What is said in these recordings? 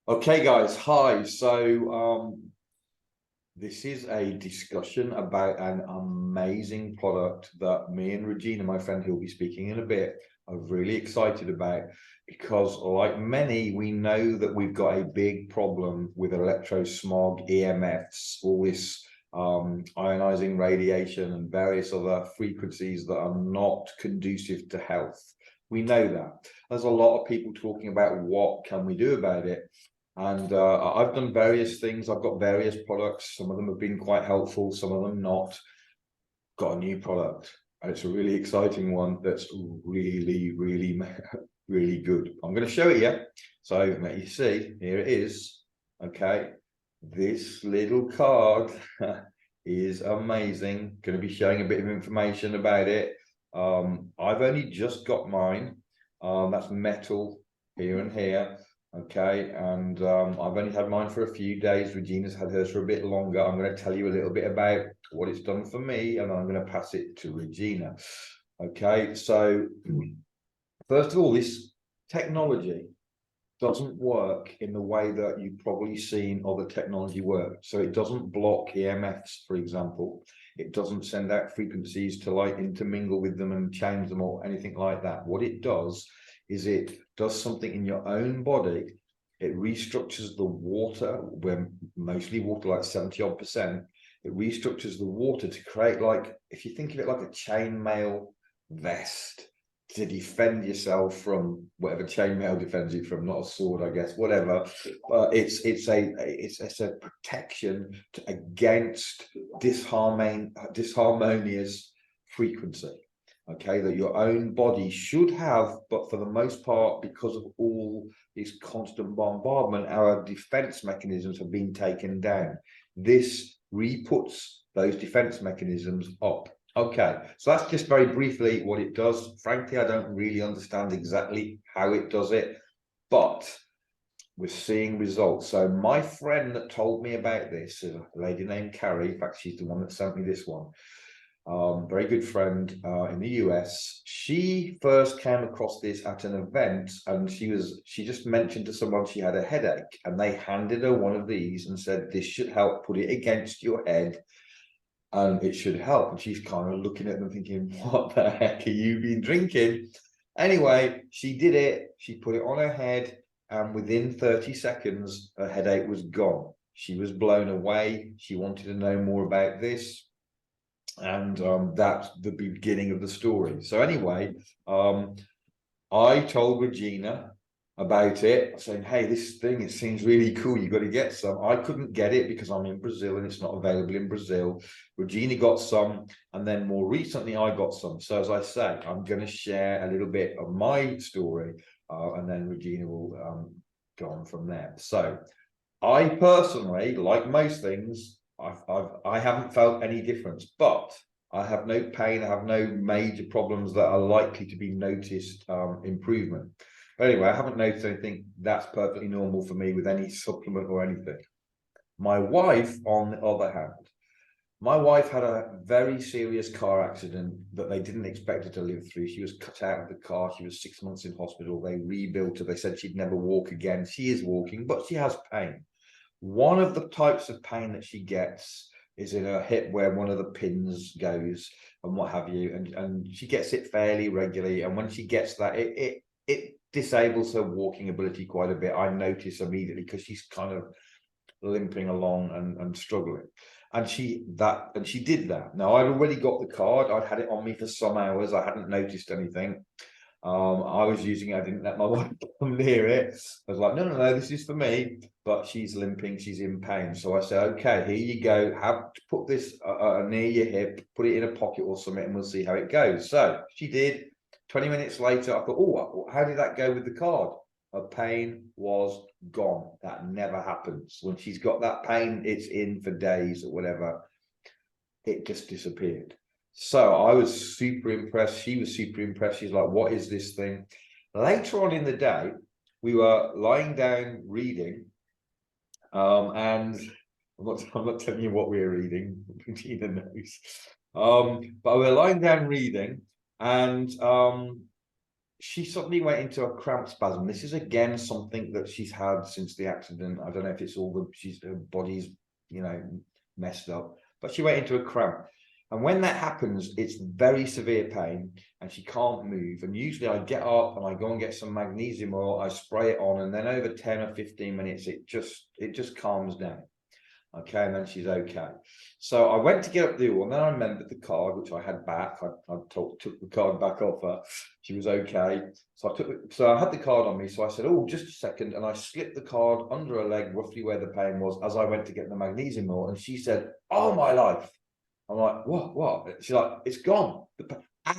Okay, guys, hi. This is a discussion about an amazing product that me and Regina, my friend who'll be speaking in a bit, are really excited about because, like many, we know that we've got a big problem with electrosmog, EMFs, all this ionizing radiation and various other frequencies that are not conducive to health. We know that. There's a lot of people talking about what can we do about it. And I've done various things. I've got various products. Some of them have been quite helpful, some of them not. Got a new product, and it's a really exciting one that's really, really, really good. I'm going to show it you. So let you see. Here it is. Okay. This little card is amazing. Going to be showing a bit of information about it. I've only just got mine. That's metal here and here. Okay, and I've only had mine for a few days. Regina's had hers for a bit longer. I'm going to tell you a little bit about what it's done for me, and I'm going to pass it to Regina. Okay, so first of all, this technology doesn't work in the way that you've probably seen other technology work. So it doesn't block EMFs, for example. It doesn't send out frequencies to like intermingle with them and change them or anything like that. What it does is it does something in your own body. It restructures the water, where mostly water, like 70-odd%. It restructures the water to create, like, if you think of it like a chainmail vest to defend yourself from whatever chainmail defends you from, not a sword, I guess, whatever. It's a protection against disharmonious frequency. Okay, that your own body should have, but for the most part, because of all this constant bombardment, our defense mechanisms have been taken down. This re-puts those defense mechanisms up. Okay, so that's just very briefly what it does. Frankly, I don't really understand exactly how it does it, but we're seeing results. So my friend that told me about this is a lady named Carrie. In fact, she's the one that sent me this one. Very good friend in the US. She first came across this at an event, and she just mentioned to someone she had a headache, and they handed her one of these and said, this should help, put it against your head and it should help. And she's kind of looking at them thinking, what the heck are you been drinking? Anyway, she did it. She put it on her head, and within 30 seconds her headache was gone. She was blown away. She wanted to know more about this, and that's the beginning of the story. So anyway, I told Regina about it, saying, hey, this thing, it seems really cool, you got to get some. I couldn't get it because I'm in Brazil and it's not available in Brazil. Regina got some, and then more recently I got some. So as I say, I'm going to share a little bit of my story, and then Regina will go on from there. So I personally, like most things, I haven't felt any difference, but I have no pain. I have no major problems that are likely to be noticed improvement. But anyway, I haven't noticed anything. That's perfectly normal for me with any supplement or anything. My wife, on the other hand, my wife had a very serious car accident that they didn't expect her to live through. She was cut out of the car. She was 6 months in hospital. They rebuilt her. They said she'd never walk again. She is walking, but she has pain. One of the types of pain that she gets is in her hip, where one of the pins goes and what have you, and she gets it fairly regularly. And when she gets that, it disables her walking ability quite a bit. I notice immediately because she's kind of limping along and struggling. And she did that. Now, I'd already got the card. I'd had it on me for some hours. I hadn't noticed anything. I was using it. I didn't let my wife come near it. I was like, no, this is for me. But she's limping, she's in pain. So I said, okay, here you go. Have to put this near your hip, put it in a pocket or something, and we'll see how it goes. So she did. 20 minutes later, I thought, oh, how did that go with the card? Her pain was gone. That never happens. When she's got that pain, it's in for days or whatever. It just disappeared. So I was super impressed. She was super impressed. She's like, what is this thing? Later on in the day, we were lying down reading, and I'm not telling you what we were reading. Regina knows. But we were lying down reading, and she suddenly went into a cramp spasm. This is again something that she's had since the accident. I don't know if it's all her body's, messed up, but she went into a cramp. And when that happens, it's very severe pain and she can't move. And usually I get up and I go and get some magnesium oil, I spray it on, and then over 10 or 15 minutes, it just calms down. Okay, and then she's okay. So I went to get up the oil, and then I remembered the card, which I had back. I took the card back off her. She was okay. So I had the card on me. So I said, oh, just a second. And I slipped the card under her leg, roughly where the pain was, as I went to get the magnesium oil. And she said, oh, my life. I'm like, what? She's like, it's gone.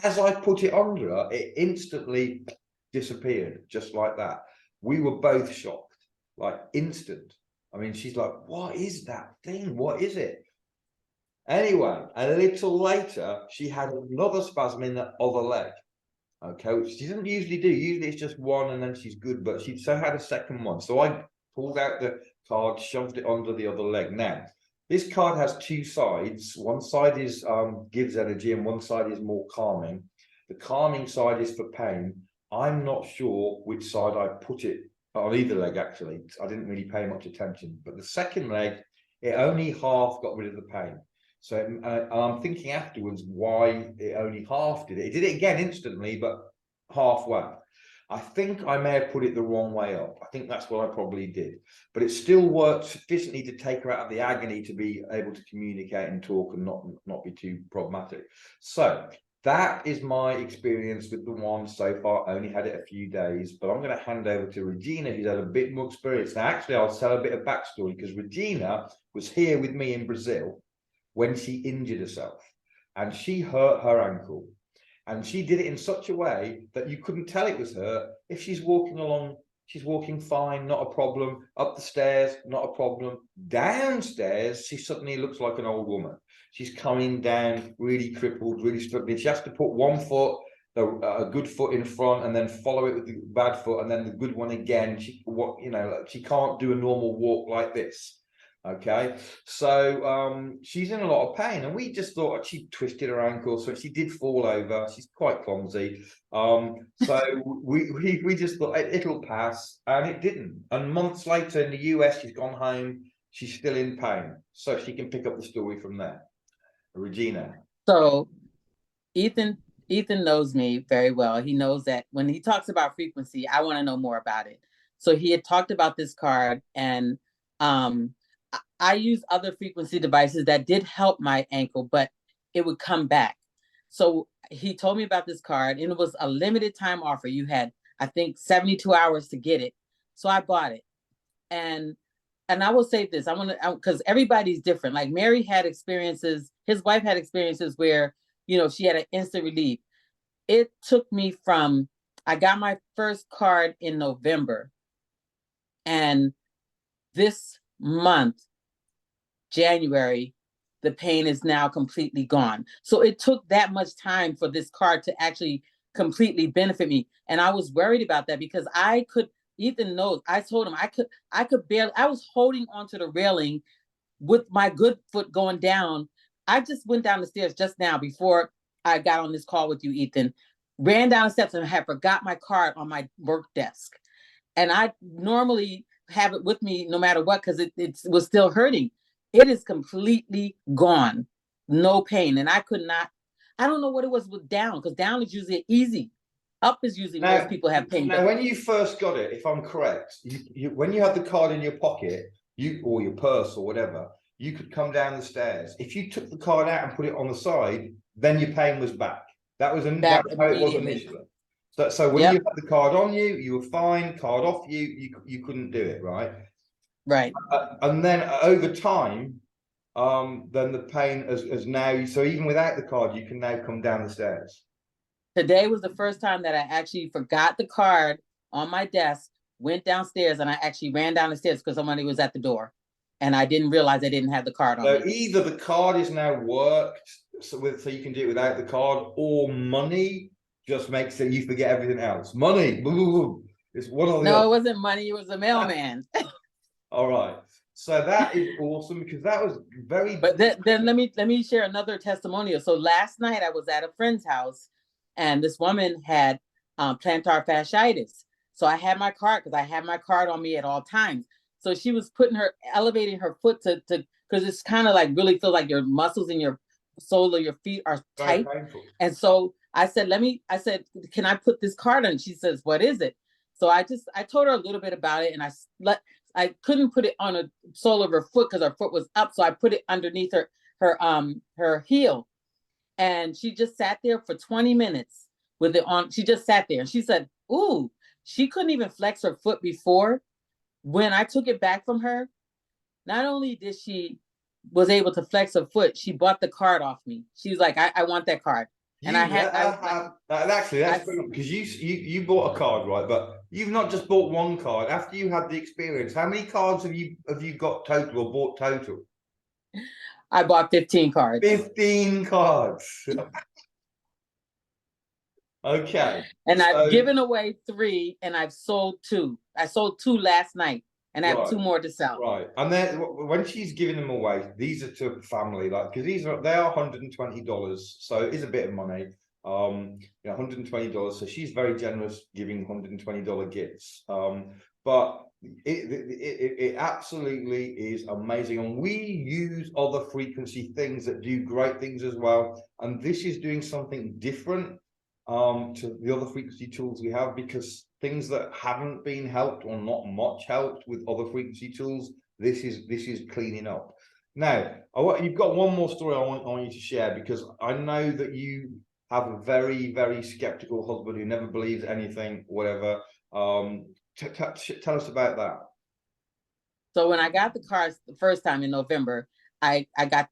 As I put it under her, it instantly disappeared, just like that. We were both shocked, like instant. I mean, she's like, what is that thing? What is it? Anyway, a little later, she had another spasm in the other leg. Okay, which she doesn't usually do. Usually it's just one and then she's good, but she so had a second one. So I pulled out the card, shoved it under the other leg. Now, this card has two sides. One side is gives energy and one side is more calming. The calming side is for pain. I'm not sure which side I put it on either leg, actually. I didn't really pay much attention. But the second leg, it only half got rid of the pain. So I'm thinking afterwards why it only half did it. It did it again instantly, but halfway. I think I may have put it the wrong way up. I think that's what I probably did. But it still worked sufficiently to take her out of the agony to be able to communicate and talk and not be too problematic. So that is my experience with the one so far. I only had it a few days, but I'm going to hand over to Regina, who's had a bit more experience. Now, actually, I'll tell a bit of backstory because Regina was here with me in Brazil when she injured herself and she hurt her ankle. And she did it in such a way that you couldn't tell it was her. If she's walking along, she's walking fine, not a problem. Up the stairs, not a problem. Downstairs, she suddenly looks like an old woman. She's coming down really crippled, really struggling. She has to put one foot, a good foot in front, and then follow it with the bad foot, and then the good one again. She can't do a normal walk like this. Okay, so she's in a lot of pain, and we just thought she twisted her ankle, so she did fall over. She's quite clumsy. So we just thought it'll pass, and it didn't. And months later in the US, she's gone home. She's still in pain, so she can pick up the story from there. Regina. So Ethan knows me very well. He knows that when he talks about frequency, I want to know more about it. So he had talked about this card, and I use other frequency devices that did help my ankle, but it would come back. So he told me about this card, and it was a limited time offer. You had, I think, 72 hours to get it. So I bought it. And I will say this, I want to, because everybody's different. Like Mary had experiences, his wife had experiences where, she had an instant relief. It took me from, I got my first card in November, and this month, January, the pain is now completely gone. So it took that much time for this card to actually completely benefit me. And I was worried about that because Ethan knows, I told him I could barely, I was holding onto the railing with my good foot going down. I just went down the stairs just now before I got on this call with you, Ethan, ran down the steps and had forgot my card on my work desk. And I normally have it with me no matter what, because it was still hurting. It is completely gone. No pain. And I don't know what it was with down, because down is usually easy. Up is usually most people have pain. Now, when you first got it, if I'm correct, when you had the card in your pocket, or your purse or whatever, you could come down the stairs. If you took the card out and put it on the side, then your pain was back. That was how it was initially. So when you had the card on you, you were fine. Card off you couldn't do it, right? Right. And then over time, then the pain has now. So even without the card, you can now come down the stairs. Today was the first time that I actually forgot the card on my desk, went downstairs, and I actually ran down the stairs because somebody was at the door, and I didn't realize I didn't have the card on. So either the card is now worked, so you can do it without the card, or money just makes it you forget everything else. Money, it's one or the other. No, it wasn't money. It was a mailman. All right. So that is awesome, because that was very. But then let me share another testimonial. So last night I was at a friend's house, and this woman had plantar fasciitis. So I had my card because I had my card on me at all times. So she was elevating her foot to because it's kind of like really feel like your muscles in your sole of your feet are tight. And so I said, can I put this card on? She says, what is it? So I told her a little bit about it, and I couldn't put it on a sole of her foot because her foot was up. So I put it underneath her heel. And she just sat there for 20 minutes with it on. She just sat there and she said, ooh, she couldn't even flex her foot before. When I took it back from her, not only did she was able to flex her foot, she bought the card off me. She was like, I want that card. And actually, that's brilliant because you bought a card, right? But you've not just bought one card. After you had the experience, how many cards have you got total or bought total? I bought 15 cards. 15 cards. Okay. And I've given away 3 and I've sold 2. I sold 2 last night and I have 2 more to sell. Right. And then when she's giving them away, these are to family, like, because they are $120. So it is a bit of money. $120. So she's very generous giving $120 gifts. But it absolutely is amazing. And we use other frequency things that do great things as well. And this is doing something different to the other frequency tools we have, because things that haven't been helped or not much helped with other frequency tools, this is cleaning up. Now, you've got one more story I want you to share, because I know that you have a very, very skeptical husband who never believes anything, whatever. Tell us about that. So when I got the cards the first time in November, I got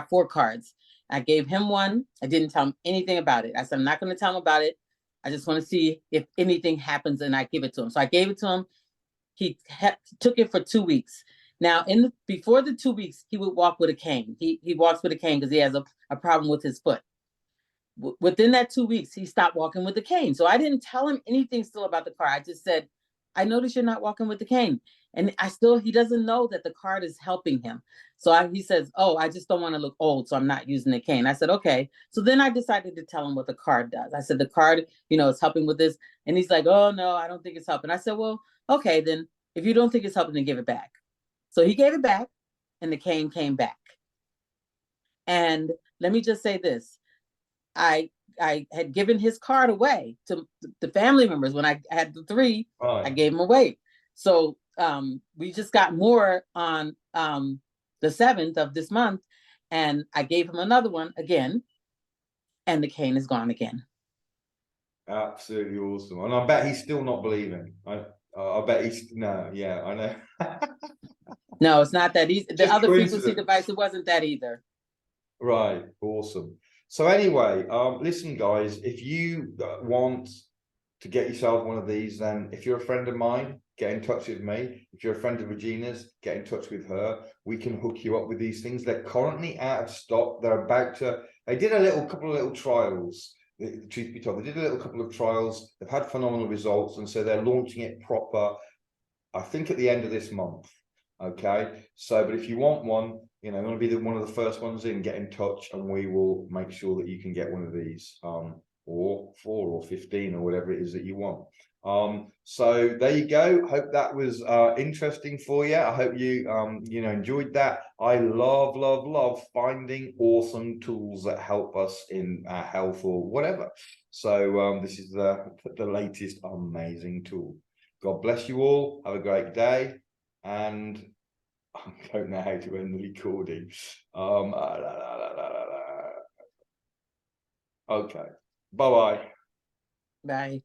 4 cards. I gave him one. I didn't tell him anything about it. I said, I'm not going to tell him about it. I just want to see if anything happens, and I give it to him. So I gave it to him. He took it for 2 weeks. Now, before the 2 weeks, he would walk with a cane. He walks with a cane because he has a problem with his foot. Within that 2 weeks, he stopped walking with the cane. So I didn't tell him anything still about the car. I just said, I noticed you're not walking with the cane. And he doesn't know that the card is helping him. So he says, oh, I just don't want to look old, so I'm not using the cane. I said, okay. So then I decided to tell him what the card does. I said, the card, is helping with this. And he's like, oh, no, I don't think it's helping. I said, well, okay, then if you don't think it's helping, then give it back. So he gave it back, and the cane came back. And let me just say this. I had given his card away to the family members. When I had the 3, I gave them away. So we just got more on the 7th of this month, and I gave him another one again, and the cane is gone again. Absolutely awesome. And I bet he's still not believing. I bet he's yeah, I know. No, it's not that easy. The other frequency device, it wasn't that either. Right, awesome. So anyway, listen, guys, if you want to get yourself one of these, then if you're a friend of mine, get in touch with me. If you're a friend of Regina's, get in touch with her. We can hook you up with these things. They're currently out of stock. They did a couple of little trials. The truth be told, they did a couple of trials. They've had phenomenal results, and so they're launching it proper, I think, at the end of this month. Okay, so but if you want one, I'm going to be one of the first ones in. Get in touch, and we will make sure that you can get one of these, or 4 or 15 or whatever it is that you want. So there you go. Hope that was interesting for you. I hope you enjoyed that. I love finding awesome tools that help us in our health or whatever. So this is the latest amazing tool. God bless you all. Have a great day. And I don't know how to end the recording. Okay. Bye-bye. Bye.